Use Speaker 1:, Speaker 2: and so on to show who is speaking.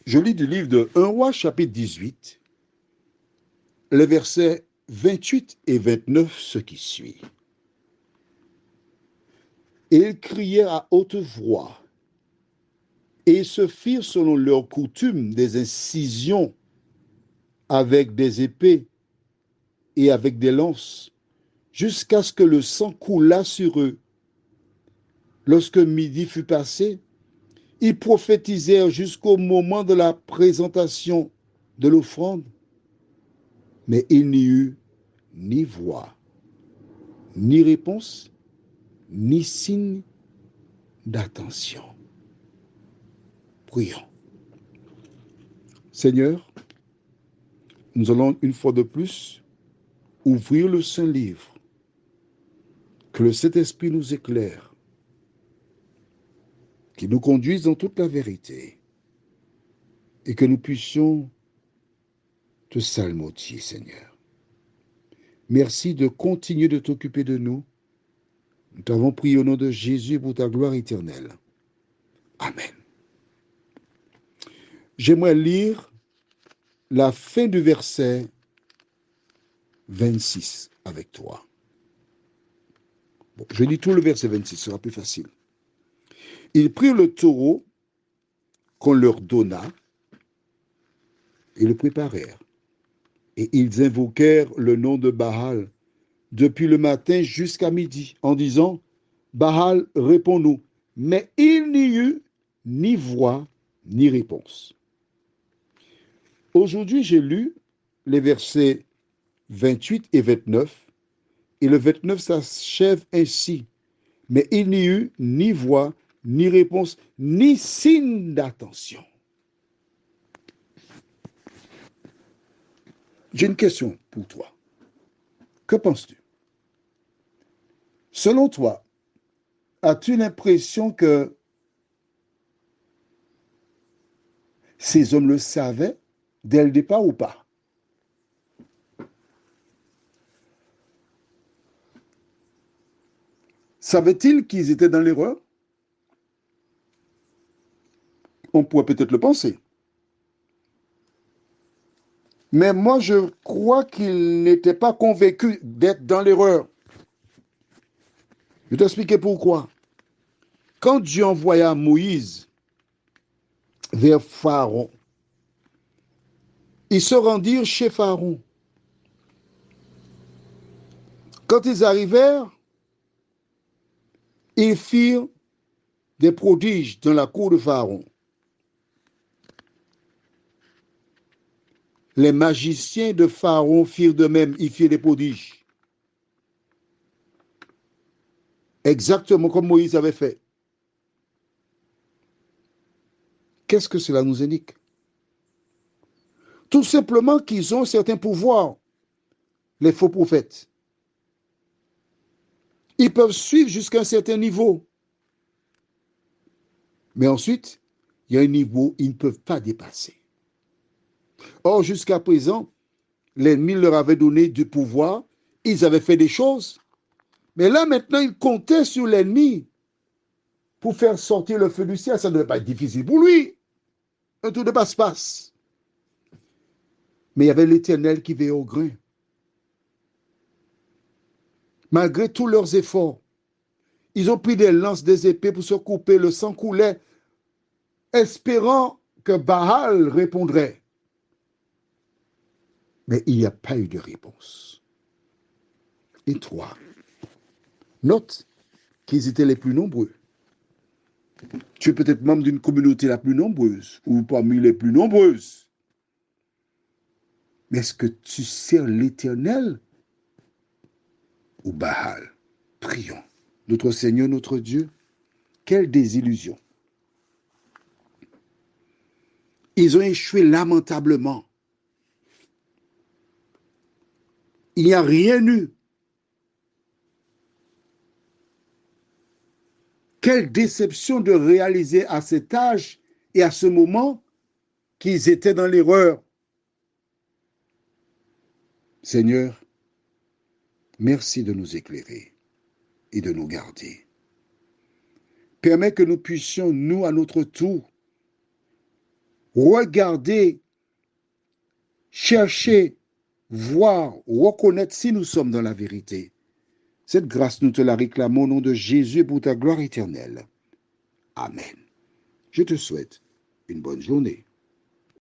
Speaker 1: Je lis du livre de 1 Roi, chapitre 18, les versets 28 et 29, ce qui suit. Et ils crièrent à haute voix, et ils se firent selon leur coutume des incisions avec des épées et avec des lances, jusqu'à ce que le sang coulât sur eux. Lorsque midi fut passé, ils prophétisèrent jusqu'au moment de la présentation de l'offrande, mais il n'y eut ni voix, ni réponse, ni signe d'attention. Prions. Seigneur, nous allons une fois de plus ouvrir le Saint-Livre, que le Saint-Esprit nous éclaire, qu'il nous conduise dans toute la vérité et que nous puissions te salmodier, Seigneur. Merci de continuer de t'occuper de nous. Nous t'avons prié au nom de Jésus pour ta gloire éternelle. Amen. J'aimerais lire la fin du verset 26 avec toi. Bon, je lis tout le verset 26, ce sera plus facile. Ils prirent le taureau qu'on leur donna et le préparèrent. Et ils invoquèrent le nom de Baal depuis le matin jusqu'à midi, en disant, Baal, réponds-nous. Mais il n'y eut ni voix, ni réponse. Aujourd'hui, j'ai lu les versets 28 et 29, et le 29 s'achève ainsi. Mais il n'y eut ni voix, ni réponse, ni signe d'attention. J'ai une question pour toi. Que penses-tu? Selon toi, as-tu l'impression que ces hommes le savaient dès le départ ou pas? Savaient-ils qu'ils étaient dans l'erreur? On pourrait peut-être le penser. Mais moi, je crois qu'ils n'étaient pas convaincus d'être dans l'erreur. Je vais t'expliquer pourquoi. Quand Dieu envoya Moïse vers Pharaon, ils se rendirent chez Pharaon. Quand ils arrivèrent, ils firent des prodiges dans la cour de Pharaon. Les magiciens de Pharaon firent de même, ils firent des prodiges. Exactement comme Moïse avait fait. Qu'est-ce que cela nous indique? Tout simplement qu'ils ont certains pouvoirs, les faux prophètes. Ils peuvent suivre jusqu'à un certain niveau. Mais ensuite, il y a un niveau qu'ils ne peuvent pas dépasser. Or, jusqu'à présent, l'ennemi leur avait donné du pouvoir, ils avaient fait des choses, mais là, maintenant, ils comptaient sur l'ennemi pour faire sortir le feu du ciel. Ça ne devait pas être difficile pour lui. Un tour de passe-passe. Mais il y avait l'Éternel qui veillait au grain. Malgré tous leurs efforts, ils ont pris des lances, des épées pour se couper, le sang coulait, espérant que Baal répondrait. Mais il n'y a pas eu de réponse. Et toi, note qu'ils étaient les plus nombreux. Tu es peut-être membre d'une communauté la plus nombreuse ou parmi les plus nombreuses. Mais est-ce que tu sers l'Éternel ou Baal? Prions. Notre Seigneur, notre Dieu, quelle désillusion. Ils ont échoué lamentablement. Il n'y a rien eu. Quelle déception de réaliser à cet âge et à ce moment qu'ils étaient dans l'erreur. Seigneur, merci de nous éclairer et de nous garder. Permets que nous puissions, nous, à notre tour, regarder, chercher, voir, reconnaître si nous sommes dans la vérité. Cette grâce, nous te la réclamons au nom de Jésus pour ta gloire éternelle. Amen. Je te souhaite une bonne journée.